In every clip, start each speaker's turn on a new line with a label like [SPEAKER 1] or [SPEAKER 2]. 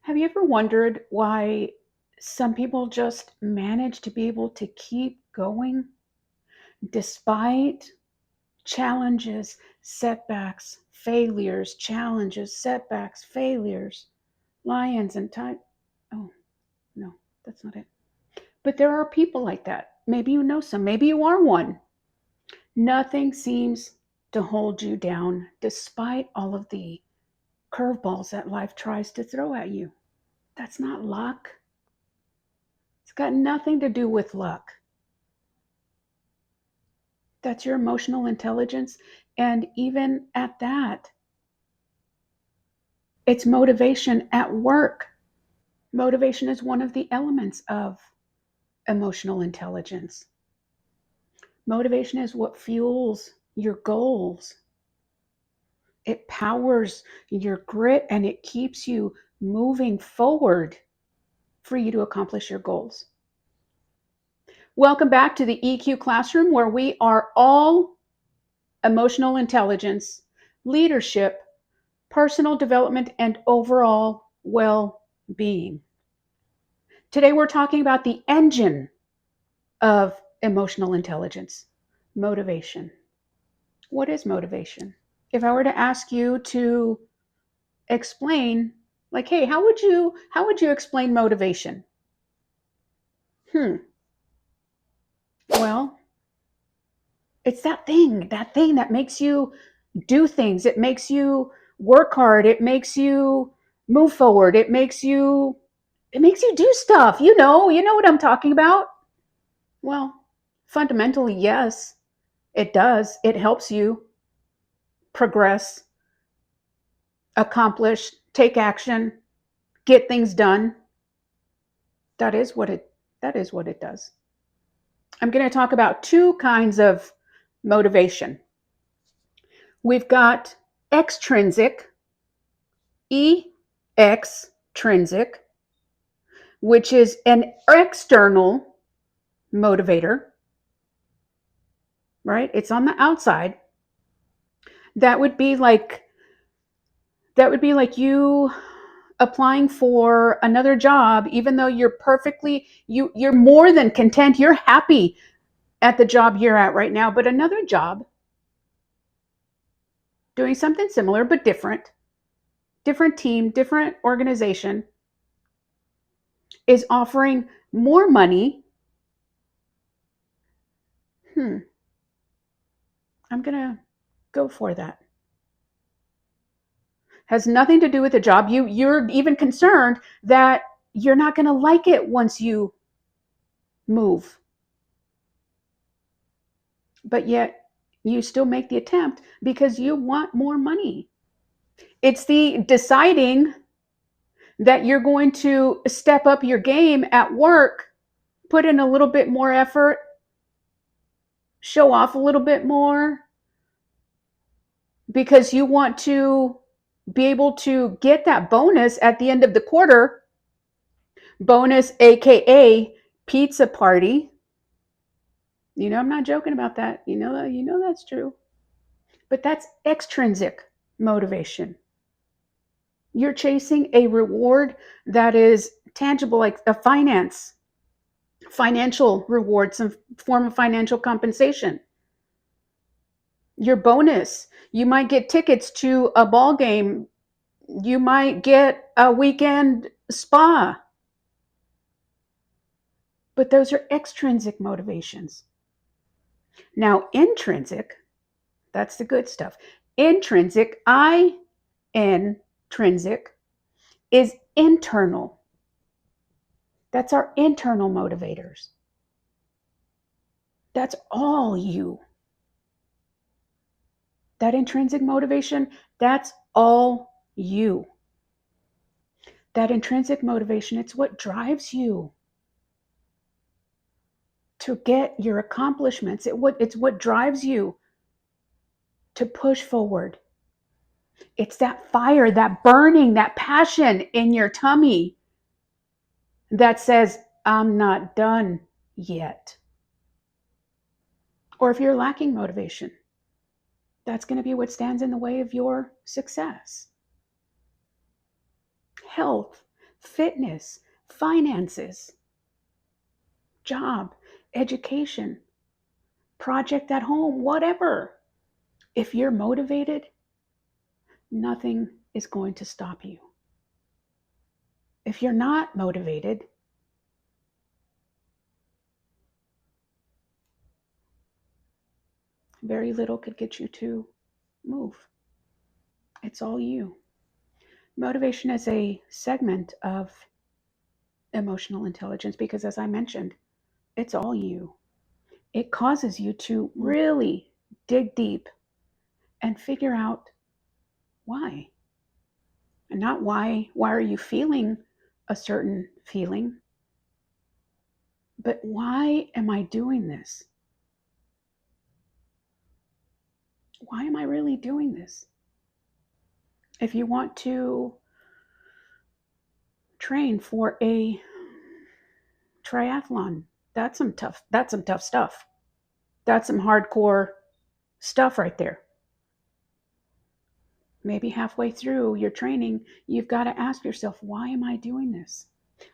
[SPEAKER 1] Have you ever wondered why some people just manage to be able to keep going despite challenges, setbacks, failures, challenges, setbacks, failures, lions and time? Oh, no, that's not it. But there are people like that. Maybe you know some, maybe you are one. Nothing seems to hold you down despite all of the curveballs that life tries to throw at you. That's not luck. It's got nothing to do with luck. That's your emotional intelligence. And even at that, it's motivation at work. Motivation is one of the elements of emotional intelligence. Motivation is what fuels your goals. It powers your grit and it keeps you moving forward for you to accomplish your goals. Welcome back to the EQ Classroom, where we are all emotional intelligence, leadership, personal development, and overall well-being. Today we're talking about the engine of emotional intelligence, motivation. What is motivation? If I were to ask you to explain, like, hey, how would you explain motivation? Well, it's that thing that makes you do things. It makes you work hard. It makes you move forward. It makes you do stuff. You know what I'm talking about. Well, fundamentally, yes, it does. It helps you progress, accomplish, take action, get things done. That is what it does. I'm going to talk about two kinds of motivation. We've got extrinsic, extrinsic, which is an external motivator, right? It's on the outside. That would be like you applying for another job, even though you're more than content, you're happy at the job you're at right now, but another job doing something similar but different team, different organization is offering more money. I'm going to go for that. Has nothing to do with the job. You're even concerned that you're not going to like it once you move. But yet you still make the attempt because you want more money. It's the deciding that you're going to step up your game at work, put in a little bit more effort, show off a little bit more because you want to be able to get that bonus at the end of the quarter. Bonus, aka pizza party. I'm not joking about that. That's true. But that's extrinsic motivation. You're chasing a reward that is tangible, like a financial reward, some form of financial compensation. Your bonus, you might get tickets to a ball game. You might get a weekend spa. But those are extrinsic motivations. Now, intrinsic, that's the good stuff. Intrinsic, intrinsic, is internal. That's our internal motivators. That's all you. That intrinsic motivation, that's all you. That intrinsic motivation, it's what drives you to get your accomplishments. It's what drives you to push forward. It's that fire, that burning, that passion in your tummy that says, I'm not done yet. Or if you're lacking motivation, that's going to be what stands in the way of your success. Health, fitness, finances, job, education, project at home, whatever. If you're motivated, nothing is going to stop you. If you're not motivated, very little could get you to move. It's all you. Motivation is a segment of emotional intelligence because, as I mentioned, it's all you. It causes you to really dig deep and figure out why. And not why are you feeling a certain feeling, but why am I doing this? Why am I really doing this? If you want to train for a triathlon, that's some tough stuff. That's some hardcore stuff right there. Maybe halfway through your training, you've got to ask yourself, why am I doing this?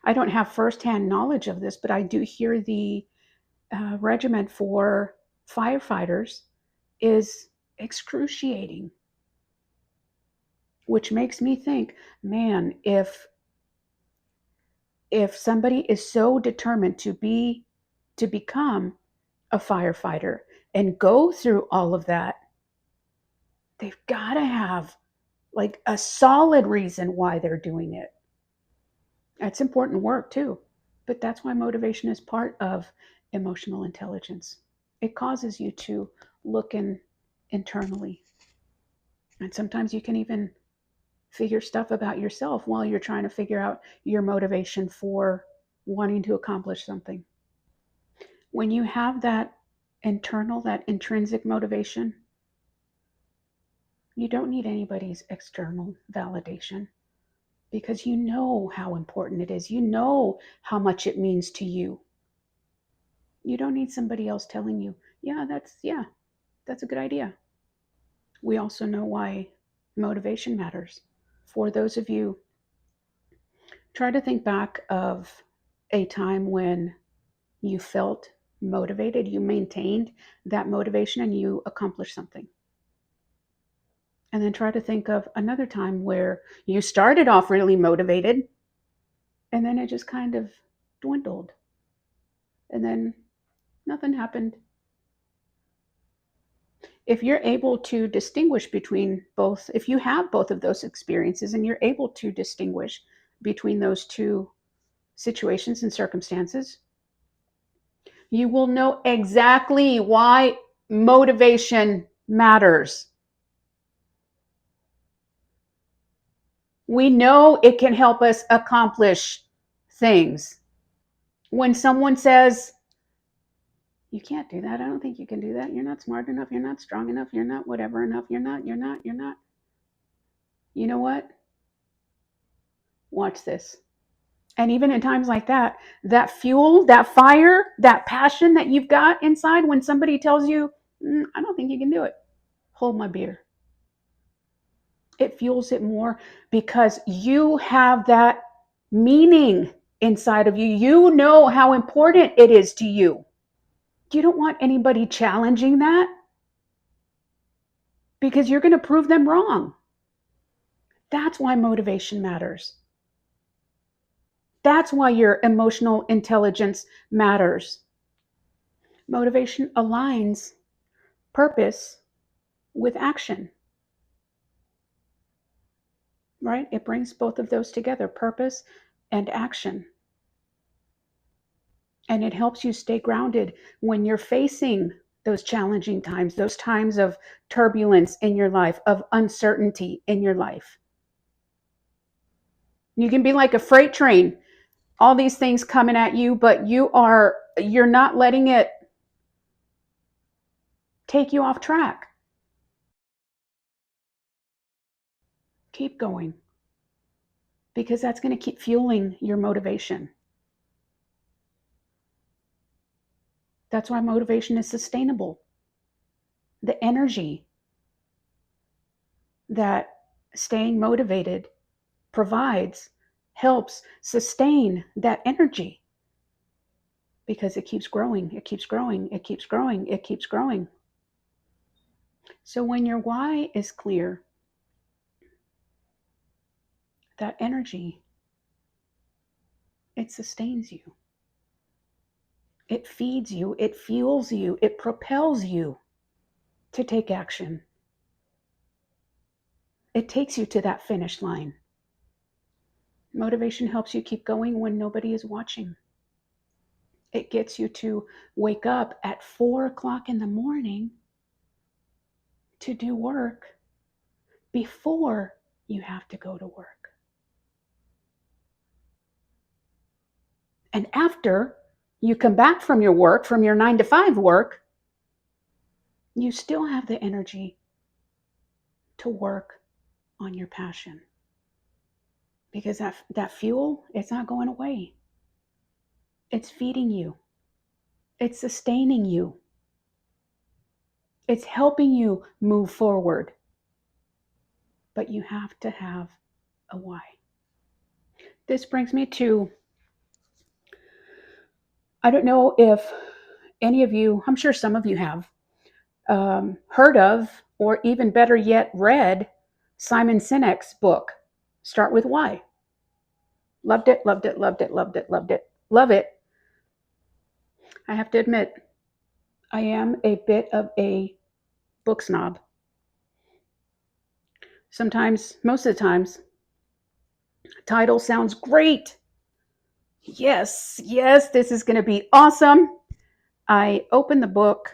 [SPEAKER 1] I don't have firsthand knowledge of this, but I do hear the regiment for firefighters is excruciating, which makes me think, man, if somebody is so determined to become a firefighter and go through all of that, they've got to have like a solid reason why they're doing it. That's important work too, but that's why motivation is part of emotional intelligence. It causes you to look internally, and sometimes you can even figure stuff about yourself while you're trying to figure out your motivation for wanting to accomplish something. When you have that internal, that intrinsic motivation, you don't need anybody's external validation because you know how important it is. You know how much it means to you. You don't need somebody else telling you, that's a good idea. We also know why motivation matters. For those of you, try to think back of a time when you felt motivated, you maintained that motivation, and you accomplished something. And then try to think of another time where you started off really motivated and then it just kind of dwindled. And then nothing happened. If you're able to distinguish between both, if you have both of those experiences and you're able to distinguish between those two situations and circumstances, you will know exactly why motivation matters. We know it can help us accomplish things. When someone says, you can't do that, I don't think you can do that, you're not smart enough, you're not strong enough, you're not whatever enough, you're not. You know what? Watch this. And even in times like that, that fuel, that fire, that passion that you've got inside, when somebody tells you, I don't think you can do it, hold my beer. It fuels it more because you have that meaning inside of you. You know how important it is to you. You don't want anybody challenging that because you're going to prove them wrong. That's why motivation matters. That's why your emotional intelligence matters. Motivation aligns purpose with action, right? It brings both of those together, purpose and action. And it helps you stay grounded when you're facing those challenging times, those times of turbulence in your life, of uncertainty in your life. You can be like a freight train, all these things coming at you, but you're not letting it take you off track. Keep going, because that's going to keep fueling your motivation. That's why motivation is sustainable. The energy that staying motivated provides helps sustain that energy because it keeps growing, it keeps growing, it keeps growing, it keeps growing. So when your why is clear, that energy, it sustains you. It feeds you, it fuels you, it propels you to take action. It takes you to that finish line. Motivation helps you keep going when nobody is watching. It gets you to wake up at 4 o'clock in the morning to do work before you have to go to work. And after you come back from your work, from your 9 to 5 work, you still have the energy to work on your passion. Because that fuel, it's not going away. It's feeding you. It's sustaining you. It's helping you move forward. But you have to have a why. This brings me to, I don't know if any of you, I'm sure some of you have, heard of, or even better yet, read Simon Sinek's book, Start With Why. Loved it, loved it, loved it, loved it, loved it, love it. I have to admit, I am a bit of a book snob. Sometimes, most of the times, title sounds great. Yes, yes, this is going to be awesome. I open the book,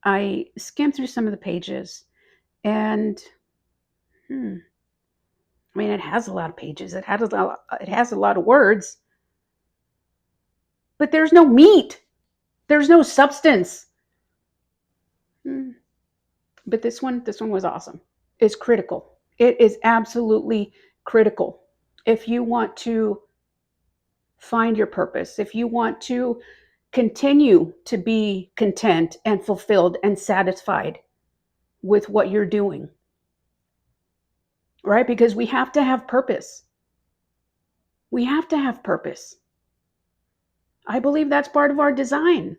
[SPEAKER 1] I skim through some of the pages, and I mean, it has a lot of pages. It has a lot of words, but there's no meat. There's no substance. But this one was awesome. It's critical. It is absolutely critical. If you want to find your purpose, if you want to continue to be content and fulfilled and satisfied with what you're doing, right? Because we have to have purpose. We have to have purpose. I believe that's part of our design.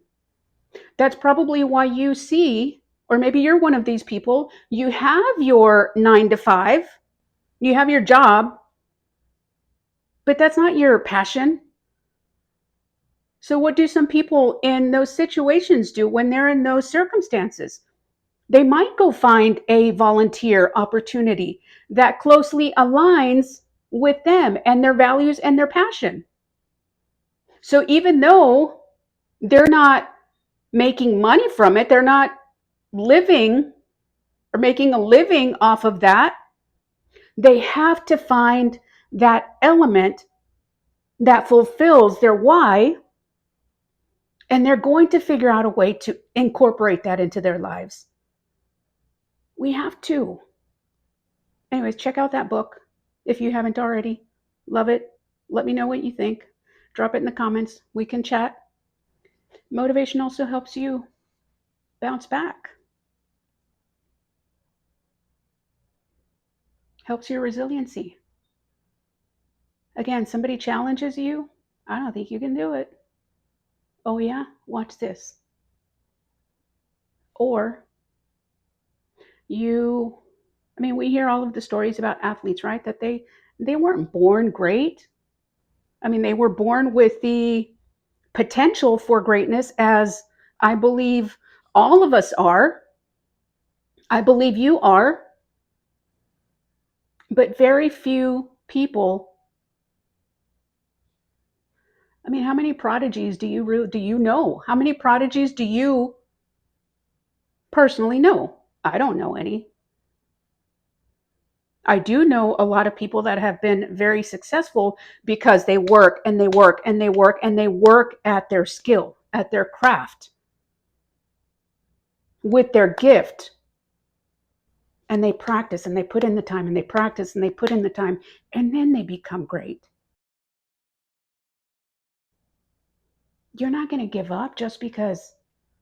[SPEAKER 1] That's probably why you see, or maybe you're one of these people, you have your 9 to 5, you have your job, but that's not your passion. So what do some people in those situations do when they're in those circumstances? They might go find a volunteer opportunity that closely aligns with them and their values and their passion. So even though they're not making money from it, they're not living or making a living off of that, they have to find that element that fulfills their why, and they're going to figure out a way to incorporate that into their lives. We have to. Anyways, check out that book if you haven't already. Love it. Let me know what you think. Drop it in the comments. We can chat. Motivation also helps you bounce back. Helps your resiliency. Again, somebody challenges you. I don't think you can do it. Oh yeah, watch this. Or we hear all of the stories about athletes, right? That they weren't born great. I mean, they were born with the potential for greatness, as I believe all of us are. I believe you are. But very few people. I mean, how many prodigies do you know? How many prodigies do you personally know? I don't know any. I do know a lot of people that have been very successful because they work and they work and they work and they work at their skill, at their craft, with their gift. And they practice and they put in the time and they practice and they put in the time, and then they become great. You're not going to give up just because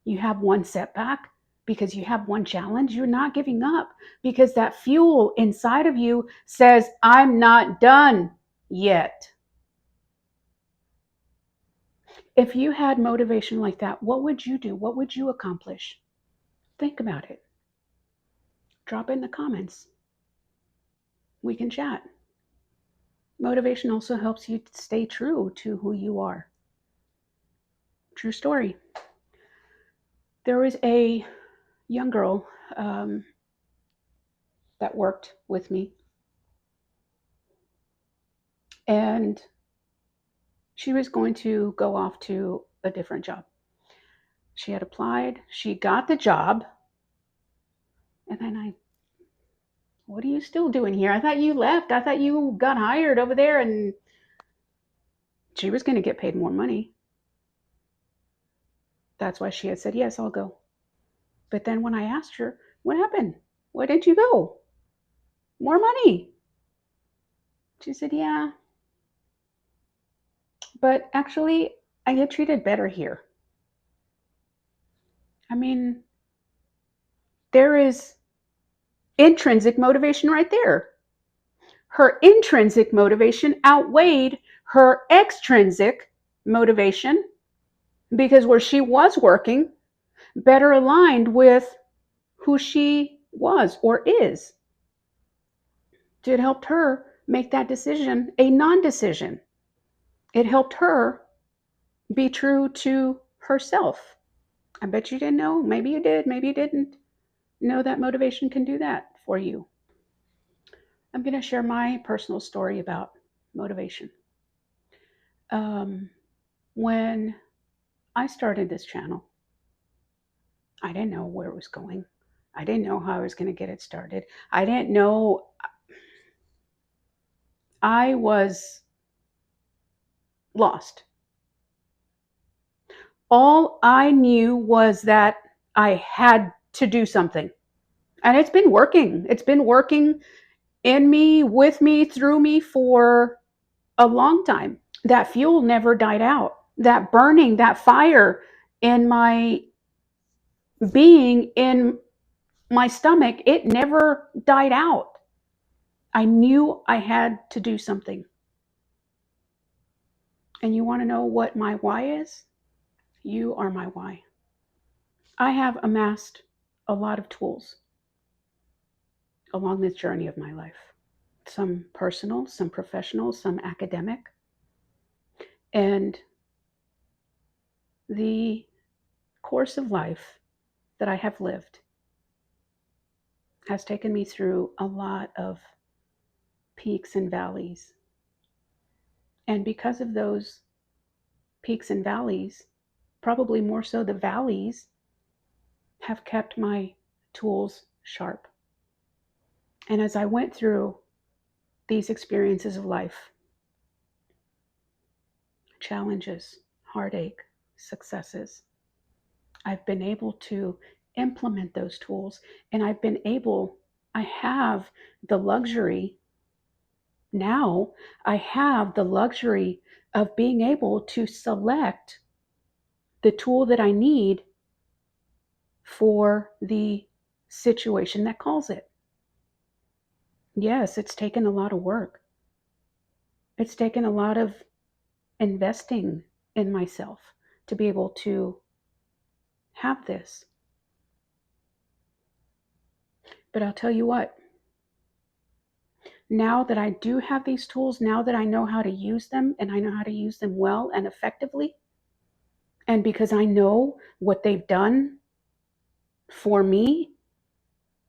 [SPEAKER 1] you have one setback, because you have one challenge. You're not giving up because that fuel inside of you says, I'm not done yet. If you had motivation like that, what would you do? What would you accomplish? Think about it. Drop in the comments. We can chat. Motivation also helps you stay true to who you are. True story. There was a young girl that worked with me, and she was going to go off to a different job. She had applied, she got the job, and then what are you still doing here? I thought you left. I thought you got hired over there, and she was going to get paid more money. That's why she had said, yes, I'll go. But then when I asked her, what happened? Why didn't you go? More money. She said, yeah, but actually, I get treated better here. I mean, there is intrinsic motivation right there. Her intrinsic motivation outweighed her extrinsic motivation because where she was working better aligned with who she was or is. It helped her make that decision a non-decision. It helped her be true to herself. I bet you didn't know. Maybe you did. Maybe you didn't know that motivation can do that for you. I'm going to share my personal story about motivation. When I started this channel, I didn't know where it was going. I didn't know how I was going to get it started. I didn't know. I was lost. All I knew was that I had to do something. And it's been working. It's been working in me, with me, through me for a long time. That fuel never died out. That burning, that fire in my being, in my stomach, it never died out. I knew I had to do something. And you want to know what my why is? You are my why. I have amassed a lot of tools along this journey of my life. Some personal, some professional, some academic. And the course of life that I have lived has taken me through a lot of peaks and valleys. And because of those peaks and valleys, probably more so the valleys, have kept my tools sharp. And as I went through these experiences of life, challenges, heartache, successes, I've been able to implement those tools, and I have the luxury now, I have the luxury of being able to select the tool that I need for the situation that calls it. Yes, it's taken a lot of work. It's taken a lot of investing in myself to be able to have this. But I'll tell you what, now that I do have these tools, now that I know how to use them, and I know how to use them well and effectively, and because I know what they've done for me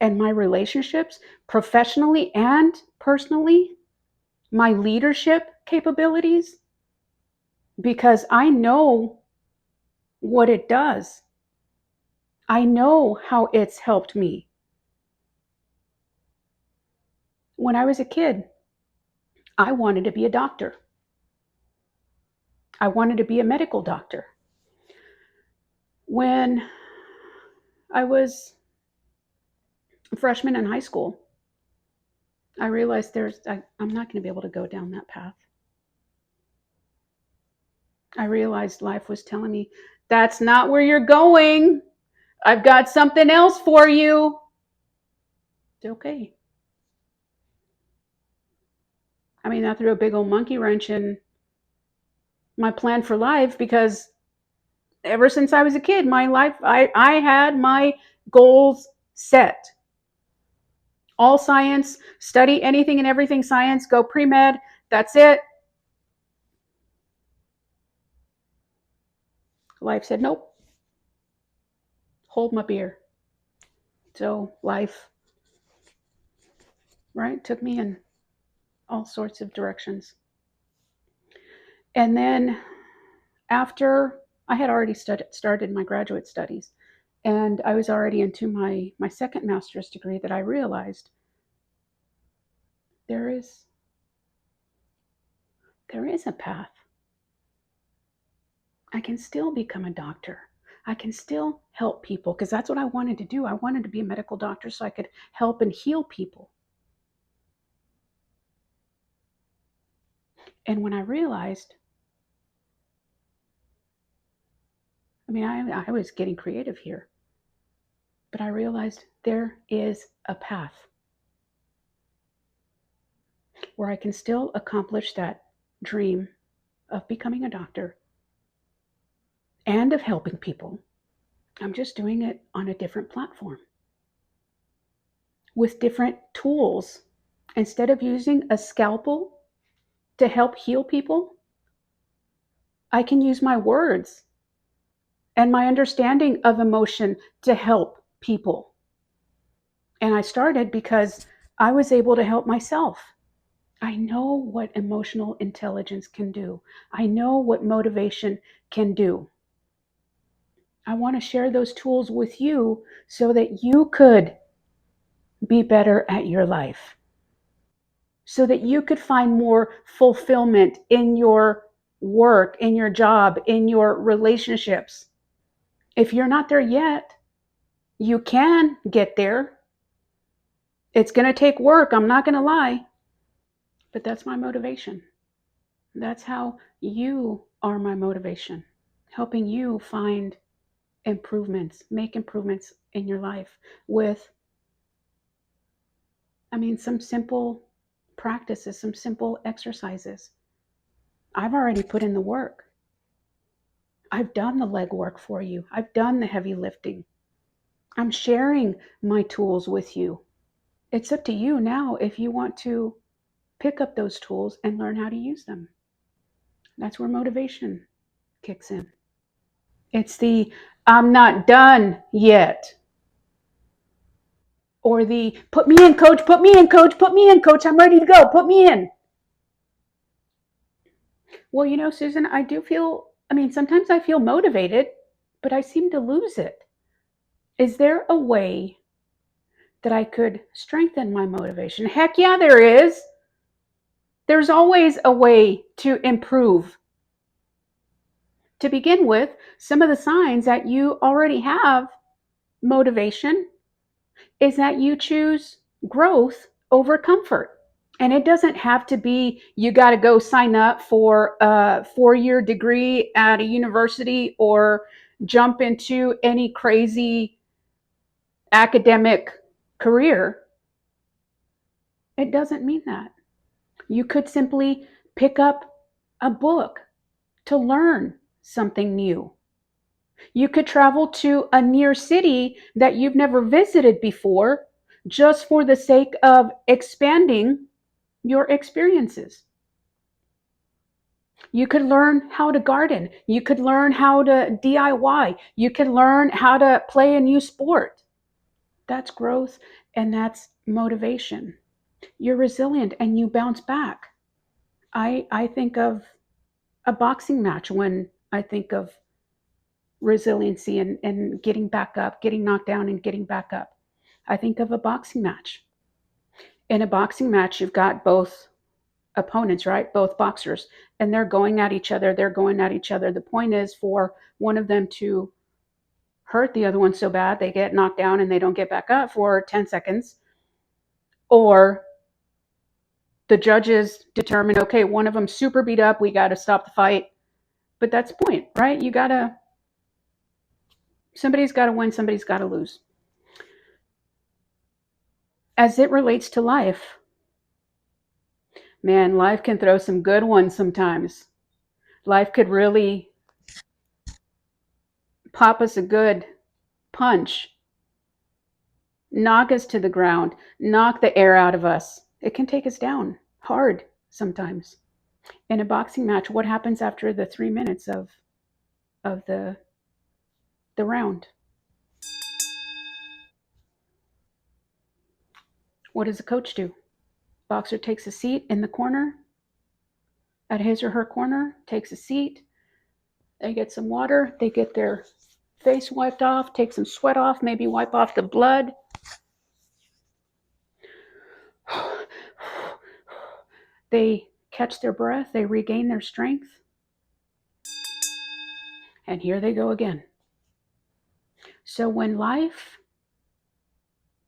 [SPEAKER 1] and my relationships, professionally and personally, my leadership capabilities, because I know what it does. I know how it's helped me. When I was a kid, I wanted to be a doctor. I wanted to be a medical doctor. When I was a freshman in high school, I realized I'm not going to be able to go down that path. I realized life was telling me, that's not where you're going. I've got something else for you. It's okay. I mean, that threw a big old monkey wrench in my plan for life because ever since I was a kid, my life, I had my goals set. All science, study anything and everything science, go pre-med, that's it. Life said, nope, hold my beer. So life, right, took me in all sorts of directions. And then after I had already started my graduate studies, and I was already into my second master's degree, that I realized there is a path. I can still become a doctor. I can still help people, because that's what I wanted to do. I wanted to be a medical doctor so I could help and heal people. And when I realized, I was getting creative here, but I realized there is a path where I can still accomplish that dream of becoming a doctor and of helping people. I'm just doing it on a different platform with different tools. Instead of using a scalpel to help heal people, I can use my words and my understanding of emotion to help people. And I started because I was able to help myself. I know what emotional intelligence can do. I know what motivation can do. I want to share those tools with you so that you could be better at your life, so that you could find more fulfillment in your work, in your job, in your relationships. If you're not there yet, you can get there. It's going to take work, I'm not going to lie, but that's my motivation. That's how you are my motivation, helping you find improvements, make improvements in your life with, some simple practices, some simple exercises. I've already put in the work. I've done the legwork for you. I've done the heavy lifting. I'm sharing my tools with you. It's up to you now if you want to pick up those tools and learn how to use them. That's where motivation kicks in. It's the I'm not done yet. Or the put me in, coach, put me in, coach, put me in, coach, I'm ready to go, put me in. Well, Susan, I do feel, sometimes I feel motivated, but I seem to lose it. Is there a way that I could strengthen my motivation? Heck yeah, there is. There's always a way to improve. To begin with, some of the signs that you already have motivation is that you choose growth over comfort. And it doesn't have to be you got to go sign up for a 4-year degree at a university or jump into any crazy academic career. It doesn't mean that. You could simply pick up a book to learn something new. You could travel to a near city that you've never visited before just for the sake of expanding your experiences. You could learn how to garden. You could learn how to DIY. You could learn how to play a new sport. That's growth and that's motivation. You're resilient and you bounce back. I think of a boxing match when I think of resiliency and getting back up, getting knocked down and getting back up. I think of a boxing match. In a boxing match, you've got both opponents, right? Both boxers, and they're going at each other. They're going at each other. The point is for one of them to hurt the other one so bad they get knocked down and they don't get back up for 10 seconds. Or the judges determine, okay, one of them super beat up. We got to stop the fight. But that's the point, right? Somebody's got to win, somebody's got to lose. As it relates to life, man, life can throw some good ones sometimes. Life could really pop us a good punch, knock us to the ground, knock the air out of us. It can take us down hard sometimes. In a boxing match, what happens after the 3 minutes of the round? What does the coach do? Boxer takes a seat in the corner, at his or her corner, takes a seat. They get some water. They get their face wiped off, take some sweat off, maybe wipe off the blood. They catch their breath. They regain their strength. And here they go again. So when life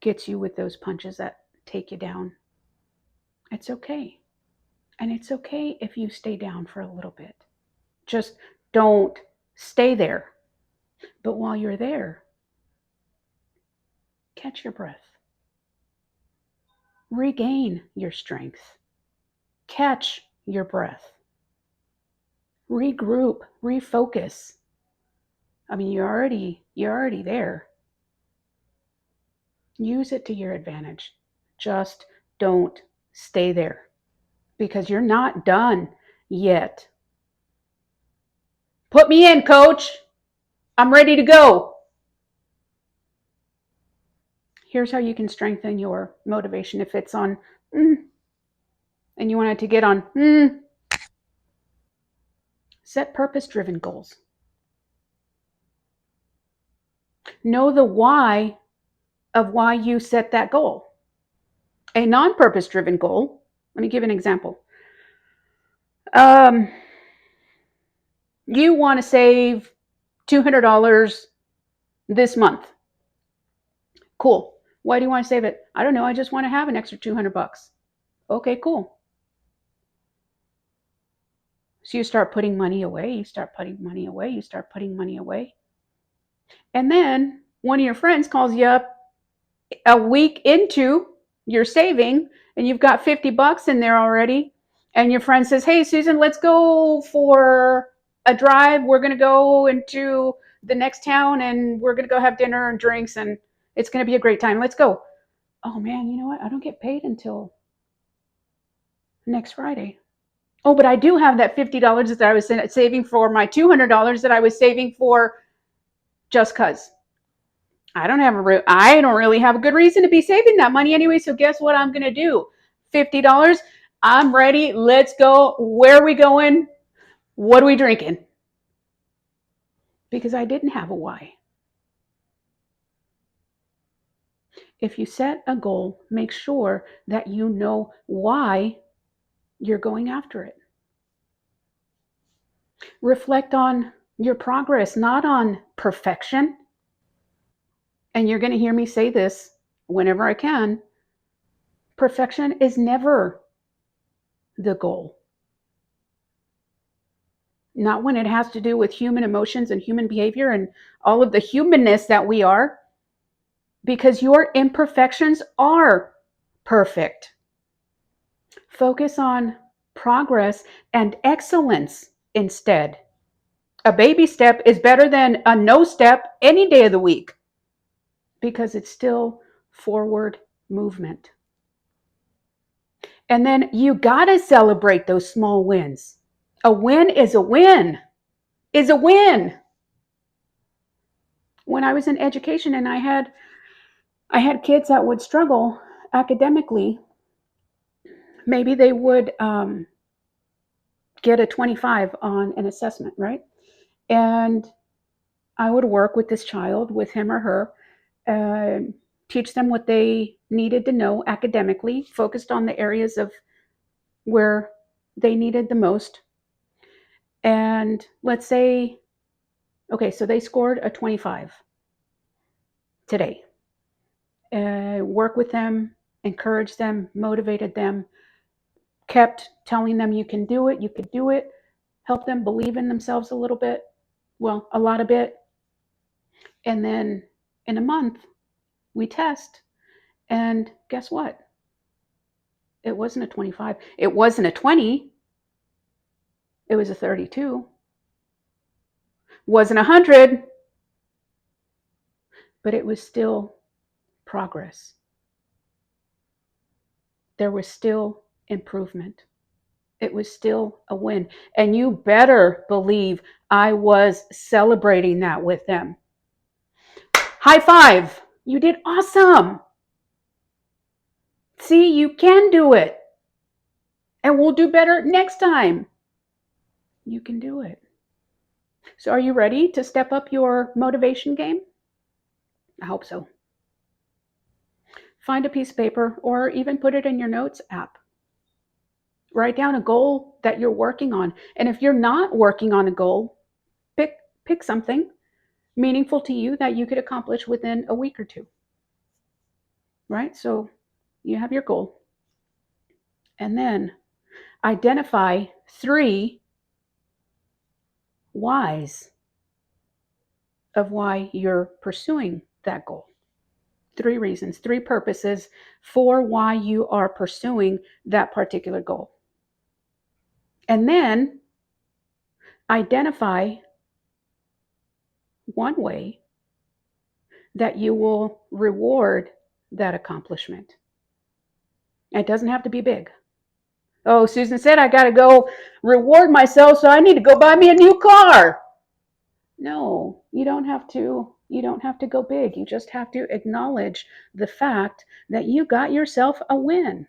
[SPEAKER 1] gets you with those punches that take you down, it's okay. And it's okay if you stay down for a little bit. Just don't stay there. But while you're there, catch your breath. Regain your strength. Catch your breath. Regroup, refocus. I mean, you're already there. Use it to your advantage. Just don't stay there because you're not done yet. Put me in, coach. I'm ready to go. Here's how you can strengthen your motivation if it's on and you want it to get on set purpose-driven goals. Know the why of why you set that goal. A non-purpose driven goal, let me give an example. You want to save $200 this month. Cool. Why do you want to save it? I don't know. I just want to have an extra $200. Okay, cool. So you start putting money away. You start putting money away. You start putting money away. And then one of your friends calls you up a week into your saving and you've got $50 in there already. And your friend says, hey, Susan, let's go for a drive. We're going to go into the next town and we're going to go have dinner and drinks and it's going to be a great time. Let's go. Oh, man, you know what? I don't get paid until next Friday. Oh, but I do have that $50 that I was saving for my $200 that I was saving for just because. I don't really have a good reason to be saving that money anyway. So guess what I'm going to do? $50. I'm ready. Let's go. Where are we going? What are we drinking? Because I didn't have a why. If you set a goal, make sure that you know why you're going after it. Reflect on your progress, not on perfection. And you're going to hear me say this whenever I can. Perfection is never the goal. Not when it has to do with human emotions and human behavior and all of the humanness that we are, because your imperfections are perfect. Focus on progress and excellence instead. A baby step is better than a no step any day of the week because it's still forward movement. And then you got to celebrate those small wins. A win is a win, is a win. When I was in education and I had kids that would struggle academically, maybe they would get a 25 on an assessment, right? And I would work with this child, with him or her, teach them what they needed to know academically, focused on the areas of where they needed the most. And let's say, okay, so they scored a 25 today. Work with them, encourage them, motivated them, kept telling them you can do it, you could do it, help them believe in themselves a little bit, well, a lot of bit. And then in a month, we test, and guess what? It wasn't a 25. It wasn't a 20. It was a 32. Wasn't 100. but it was still progress. There was still improvement. It was still a win. And you better believe I was celebrating that with them. High five. You did awesome. See, you can do it. And we'll do better next time. You can do it. So, are you ready to step up your motivation game? I hope so. Find a piece of paper or even put it in your notes app. Write down a goal that you're working on. And if you're not working on a goal, pick something meaningful to you that you could accomplish within a week or two. Right? So you have your goal. And then identify 3 whys of why you're pursuing that goal. 3 reasons, 3 purposes for why you are pursuing that particular goal. And then identify 1 way that you will reward that accomplishment. It doesn't have to be big. Oh, Susan said I got to go reward myself, so I need to go buy me a new car. No, you don't have to. You don't have to go big. You just have to acknowledge the fact that you got yourself a win.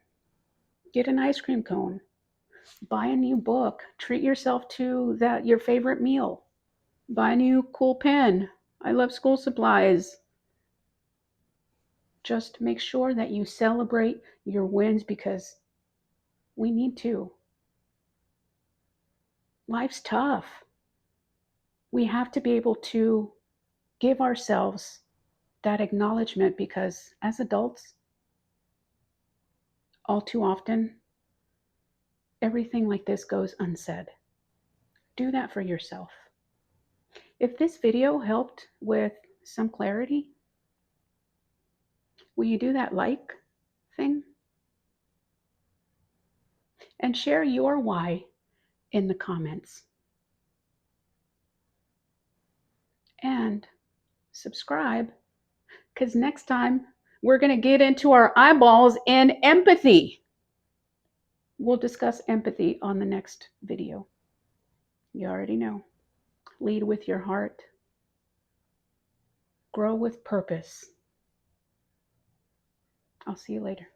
[SPEAKER 1] Get an ice cream cone. Buy a new book. Treat yourself to your favorite meal. Buy a new cool pen. I love school supplies. Just make sure that you celebrate your wins because we need to. Life's tough. We have to be able to give ourselves that acknowledgement because as adults, all too often, everything like this goes unsaid. Do that for yourself. If this video helped with some clarity, will you do that like thing? And share your why in the comments. And subscribe, because next time we're going to get into our eyeballs in empathy. We'll discuss empathy on the next video. You already know. Lead with your heart. Grow with purpose. I'll see you later.